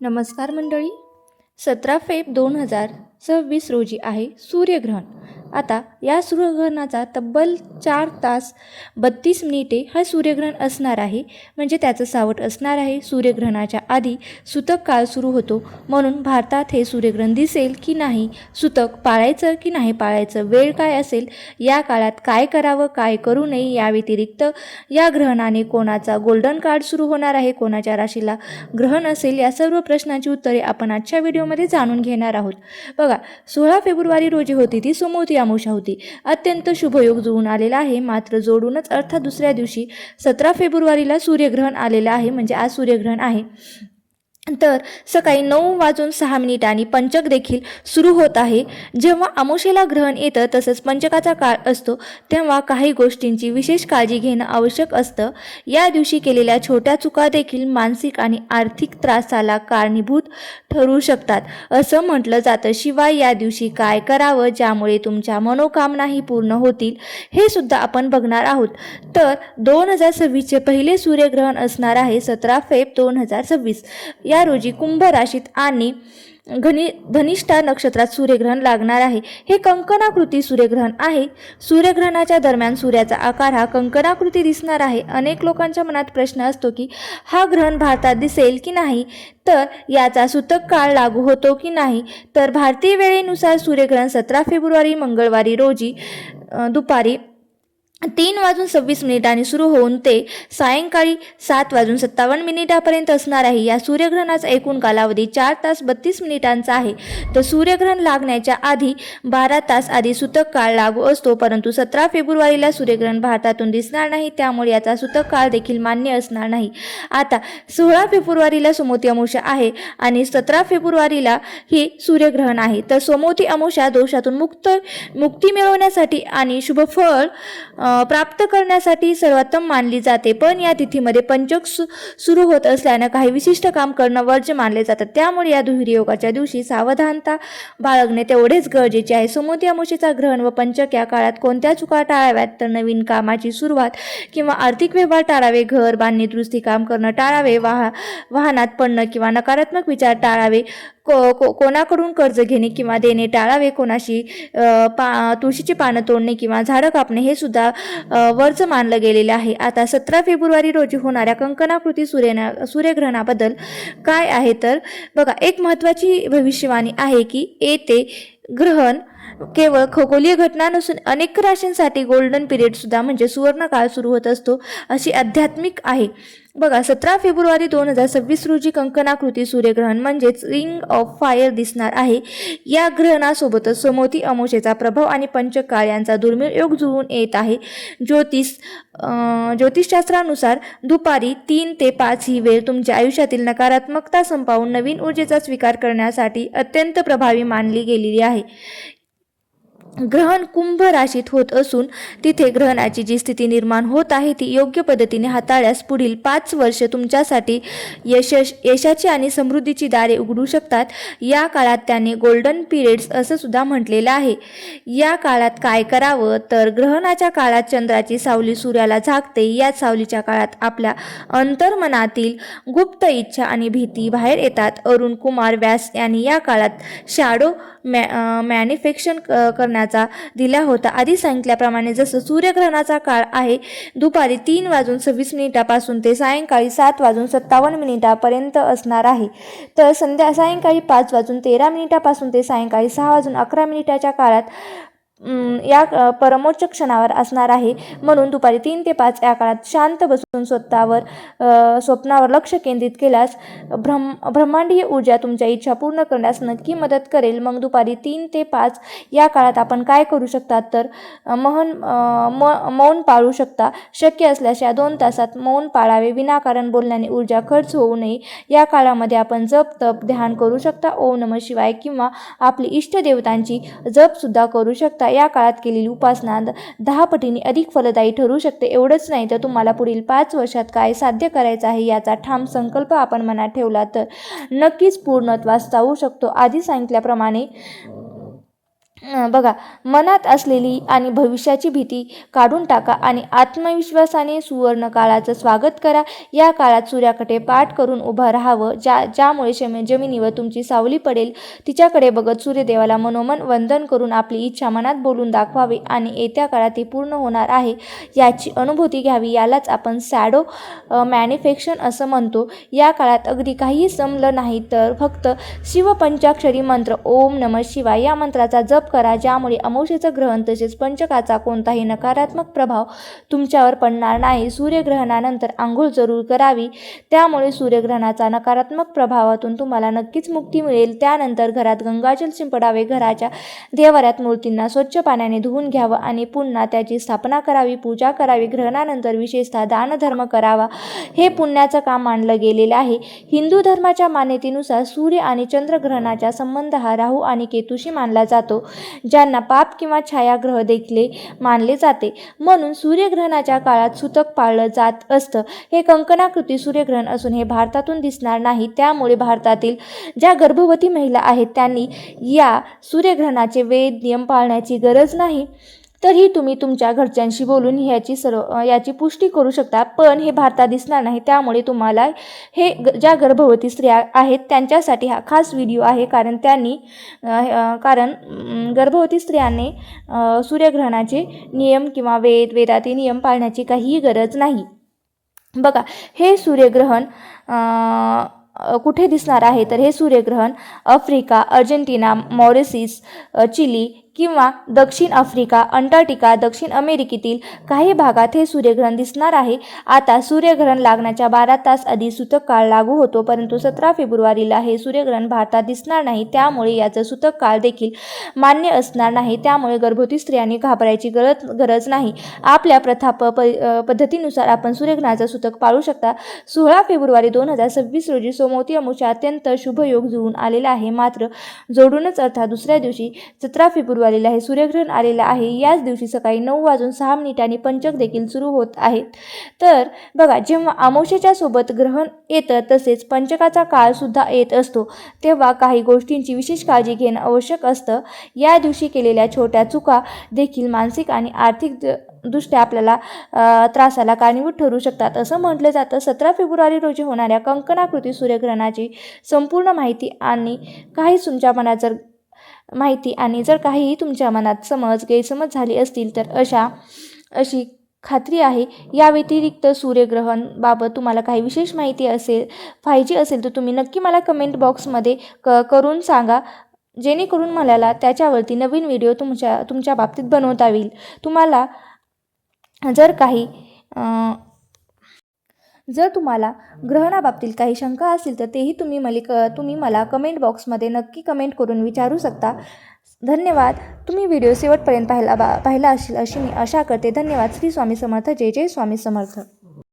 नमस्कार मंडळी. 17 फेब 2026 रोजी आहे सूर्यग्रहण. आता या सूर्यग्रहणाचा तब्बल 4 तास 32 मिनिटे हा सूर्यग्रहण असणार आहे. म्हणजे त्याचं सावट असणार आहे. सूर्यग्रहणाच्या आधी सुतक काळ सुरू होतो, म्हणून भारतात हे सूर्यग्रहण दिसेल की नाही, सुतक पाळायचं की नाही पाळायचं, वेळ काय असेल, या काळात काय करावं काय करू नये, या व्यतिरिक्त या ग्रहणाने कोणाचा गोल्डन कार्ड सुरू होणार आहे, कोणाच्या राशीला ग्रहण असेल, या सर्व प्रश्नांची उत्तरे आपण आजच्या व्हिडिओमध्ये जाणून घेणार आहोत. बघा, 16 फेब्रुवारी रोजी होती ती सोमवती अमावस्या होती. अत्यंत शुभयोग जुळून आलेला आहे. मात्र जोडूनच अर्थात दुसऱ्या दिवशी 17 फेब्रुवारीला सूर्यग्रहण आलेलं आहे. म्हणजे आज सूर्यग्रहण आहे. तर सकाळी 9:06 पंचक देखील सुरू होत आहे. जेव्हा अमावस्येला ग्रहण येतं तसंच पंचकाचा काळ असतो, तेव्हा काही गोष्टींची विशेष काळजी घेणं आवश्यक असतं. या दिवशी केलेल्या छोट्या चुका देखील मानसिक आणि आर्थिक त्रासाला कारणीभूत ठरू शकतात असं म्हटलं जातं. शिवाय या दिवशी काय करावं ज्यामुळे तुमच्या मनोकामनाही पूर्ण होतील, हे सुद्धा आपण बघणार आहोत. तर 2026चे पहिले सूर्यग्रहण असणार आहे 17 फेब 2026 या रोजी कुंभ राशीत आणि धनिष्ठा नक्षत्रात सूर्यग्रहण लागणार आहे. हे कंकणाकृती सूर्यग्रहण आहे. सूर्यग्रहणाच्या दरम्यान सूर्याचा आकार हा कंकणाकृती दिसणार आहे. अनेक लोकांच्या मनात प्रश्न असतो की हा ग्रहण भारतात दिसेल की नाही, तर याचा सुतक काळ लागू होतो की नाही. तर भारतीय वेळेनुसार सूर्यग्रहण 17 फेब्रुवारी मंगळवारी रोजी दुपारी 3:26 सुरू होऊन ते सायंकाळी 7:57 असणार आहे. या सूर्यग्रहणाचा एकूण कालावधी 4 तास 32 मिनिटांचा आहे. तर सूर्यग्रहण लागण्याच्या आधी 12 तास आधी सुतक काळ लागू असतो, परंतु 17 फेब्रुवारीला सूर्यग्रहण भारतातून दिसणार नाही, त्यामुळे याचा सुतक काळ देखील मान्य असणार नाही. आता 16 फेब्रुवारीला सोमवती अमावस्या आहे आणि 17 फेब्रुवारीला हे सूर्यग्रहण आहे. तर सोमवती अमावस्या दोषातून मुक्ती मिळवण्यासाठी आणि शुभफळ प्राप्त करण्यासाठी सर्वोत्तम मानली जाते. पण या तिथीमध्ये पंचक सुरू होत असल्यानं काही विशिष्ट काम करणं वर्ज्य मानले जातात. त्यामुळे या दुहेरी योगाच्या दिवशी सावधानता बाळगणे तेवढेच गरजेचे आहे. सोमवती अमावस्येचा ग्रहण व पंचक या काळात कोणत्या चुका टाळाव्यात, तर नवीन कामाची सुरुवात किंवा आर्थिक व्यवहार टाळावे, घर बांधणी दुरुस्ती काम करणं टाळावे, वाहनात पडणं किंवा नकारात्मक विचार टाळावे, कोणाकडून कर्ज घेणे किंवा देणे टाळावे, कोणाशी तुळशीची पानं तोडणे किंवा झाडं कापणे हे सुद्धा वर्ज्य मानलं गेलेलं आहे. आता 17 फेब्रुवारी रोजी होणाऱ्या कंकणाकृती सूर्यग्रहणाबद्दल काय आहे, तर बघा, एक महत्त्वाची भविष्यवाणी आहे की येथे ग्रहण केवळ खगोलीय घटना नसून अनेक राशींसाठी गोल्डन पिरियड सुद्धा म्हणजे सुवर्ण काळ सुरू होत असतो, अशी आध्यात्मिक आहे. बघा, 17 फेब्रुवारी 2026 रोजी कंकणाकृती सूर्यग्रहण म्हणजेच रिंग ऑफ फायर दिसणार आहे. या ग्रहणासोबतच सोमवती अमावस्येचा प्रभाव आणि पंचक काळ यांचा दुर्मिळ योग जुळून येत आहे. ज्योतिषशास्त्रानुसार दुपारी 3 ते 5 ही वेळ तुमच्या आयुष्यातील नकारात्मकता संपवून नवीन ऊर्जेचा स्वीकार करण्यासाठी अत्यंत प्रभावी मानली गेलेली आहे. ग्रहण कुंभ राशीत होत असून तिथे ग्रहणाची जी स्थिती निर्माण होत आहे ती योग्य पद्धतीने हाताळल्यास पुढील 5 वर्ष तुमच्यासाठी यशाची आणि समृद्धीची दारे उघडू शकतात. या काळात त्याने गोल्डन पिरियड्स असं सुद्धा म्हटलेलं आहे. या काळात काय करावं, तर ग्रहणाच्या काळात चंद्राची सावली सूर्याला झाकते. या सावलीच्या काळात आपल्या अंतर्मनातील गुप्त इच्छा आणि भीती बाहेर येतात. अरुण कुमार व्यास यांनी या काळात शॅडो मॅनिफेक्शन करण्याचा दिला होता. आधी सांगितल्याप्रमाणे जसं सूर्यग्रहणाचा काळ आहे दुपारी 3:26 पासून ते सायंकाळी 7:57 असणार आहे. तर सायंकाळी 5:13 पासून ते सायंकाळी 6:11 काळात या परमोच्च क्षणावर असणार आहे. म्हणून दुपारी 3 ते 5 या काळात शांत बसून स्वप्नावर लक्ष केंद्रित केल्यास ब्रह्मांडीय ऊर्जा तुमच्या इच्छा पूर्ण करण्यास नक्की मदत करेल. मग दुपारी 3 ते 5 या काळात आपण काय करू शकतात, तर मौन पाळू शकता. शक्य असल्यास या 2 तासात मौन पाळावे. विनाकारण बोलण्याने ऊर्जा खर्च होऊ नये. या काळामध्ये आपण जप तप ध्यान करू शकता. ओम नमः शिवाय किंवा आपली इष्टदेवतांची जप सुद्धा करू शकता. या काळात केलेली उपासना 10 पटीने अधिक फलदायी ठरू शकते. एवढंच नाही तर तुम्हाला पुढील 5 वर्षात काय साध्य करायचं आहे याचा ठाम संकल्प आपण मनात ठेवला तर नक्कीच पूर्णत्वास जाऊ शकतो. आधी सांगितल्याप्रमाणे बघा, मनात असलेली आणि भविष्याची भीती काढून टाका आणि आत्मविश्वासाने सुवर्ण काळाचं स्वागत करा. या काळात सूर्याकडे पाठ करून उभं राहावं, ज्यामुळे जमिनीवर तुमची सावली पडेल. तिच्याकडे बघत सूर्यदेवाला मनोमन वंदन करून आपली इच्छा मनात बोलून दाखवावी आणि येत्या काळात ती पूर्ण होणार आहे याची अनुभूती घ्यावी. यालाच आपण शॅडो मॅनिफेक्शन असं म्हणतो. या काळात अगदी काहीही जमलं नाही तर फक्त शिवपंचाक्षरी मंत्र ओम नमः शिवाय या मंत्राचा जप करा, ज्यामुळे अमावस्येचं ग्रहण तसेच पंचकाचा कोणताही नकारात्मक प्रभाव तुमच्यावर पडणार नाही. सूर्यग्रहणानंतर आंघोळ जरूर करावी, त्यामुळे सूर्यग्रहणाचा नकारात्मक प्रभावातून तुम्हाला नक्कीच मुक्ती मिळेल. त्यानंतर घरात गंगाजल शिंपडावे, घराच्या देवाऱ्यात मूर्तींना स्वच्छ पाण्याने धुवून घ्यावं आणि पुन्हा त्याची स्थापना करावी, पूजा करावी. ग्रहणानंतर विशेषतः दानधर्म करावा, हे पुण्याचं काम मानलं गेलेलं आहे. हिंदू धर्माच्या मान्यतेनुसार सूर्य आणि चंद्रग्रहणाचा संबंध हा राहू आणि केतूशी मानला जातो, ज्यांना पाप किंवा छायाग्रह देखील मानले जाते. म्हणून सूर्यग्रहणाच्या काळात सुतक पाळलं जात असतं. हे कंकणाकृती सूर्यग्रहण असून हे भारतातून दिसणार नाही, त्यामुळे भारतातील ज्या गर्भवती महिला आहेत त्यांनी या सूर्यग्रहणाचे वेद नियम पाळण्याची गरज नाही. तरीही तुम्ही तुमच्या घरच्यांशी बोलून याची पुष्टी करू शकता, पण हे भारतात दिसणार नाही. त्यामुळे तुम्हाला ज्या गर्भवती स्त्रिया आहेत त्यांच्यासाठी हा खास व्हिडिओ आहे, कारण गर्भवती स्त्रियांनी सूर्यग्रहणाचे नियम किंवा वेदातील नियम पाळण्याची काहीही गरज नाही. बघा, हे सूर्यग्रहण कुठे दिसणार आहे तर हे सूर्यग्रहण आफ्रिका, अर्जेंटिना, मॉरिशस, चिली किंवा दक्षिण आफ्रिका, अंटार्क्टिका, दक्षिण अमेरिकेतील काही भागात हे सूर्यग्रहण दिसणार आहे. आता सूर्यग्रहण लागण्याच्या 12 तास आधी सूतक काळ लागू होतो, परंतु 17 फेब्रुवारीला हे सूर्यग्रहण भारतात दिसणार नाही, त्यामुळे याचं सूतक काळ देखील मान्य असणार नाही. त्यामुळे गर्भवती स्त्रियांनी घाबरायची गरज नाही. आपल्या प्रथा पद्धतीनुसार आपण सूर्यग्रहणाचं सूतक पाळू शकता. 16 फेब्रुवारी 2026 रोजी सोमवती अमावस्या अत्यंत शुभयोग जुळून आलेला आहे. मात्र जोडूनच अर्थात दुसऱ्या दिवशी 17 फेब्रुवारीला हे सूर्यग्रहण आलेलं आहे. याच दिवशी सकाळी 9:06 पंचक देखील सुरू होत आहेत. तर बघा, जेव्हा अमावस्येच्या सोबत ग्रहण येतं तसेच पंचकाचा काळ सुद्धा येत असतो, तेव्हा काही गोष्टींची विशेष काळजी घेणं आवश्यक असतं. या दिवशी केलेल्या छोट्या चुका देखील मानसिक आणि आर्थिक दृष्ट्या आपल्याला त्रासाला कारणीभूत ठरू शकतात. असं म्हटलं जातं. 17 फेब्रुवारी रोजी होणाऱ्या कंकणाकृती सूर्यग्रहणाची संपूर्ण माहिती आणि जर काहीही तुमच्या मनात गैरसमज झाली असतील तर अशी खात्री आहे. या व्यतिरिक्त सूर्यग्रहणाबाबत तुम्हाला काही विशेष माहिती पाहिजे असेल तर तुम्ही नक्की मला कमेंट बॉक्समध्ये करून सांगा, जेणेकरून मला त्याच्यावरती नवीन व्हिडिओ तुमच्या बाबतीत बनवता येईल. तुम्हाला जर तुम्हाला ग्रहणाबाबतीत काही शंका असतील तर तेही तुम्ही मला कमेंट बॉक्समध्ये नक्की कमेंट करून विचारू शकता. धन्यवाद. तुम्ही व्हिडिओ शेवटपर्यंत पाहिला असेल अशी मी आशा करते. धन्यवाद. श्री स्वामी समर्थ. जय जय स्वामी समर्थ.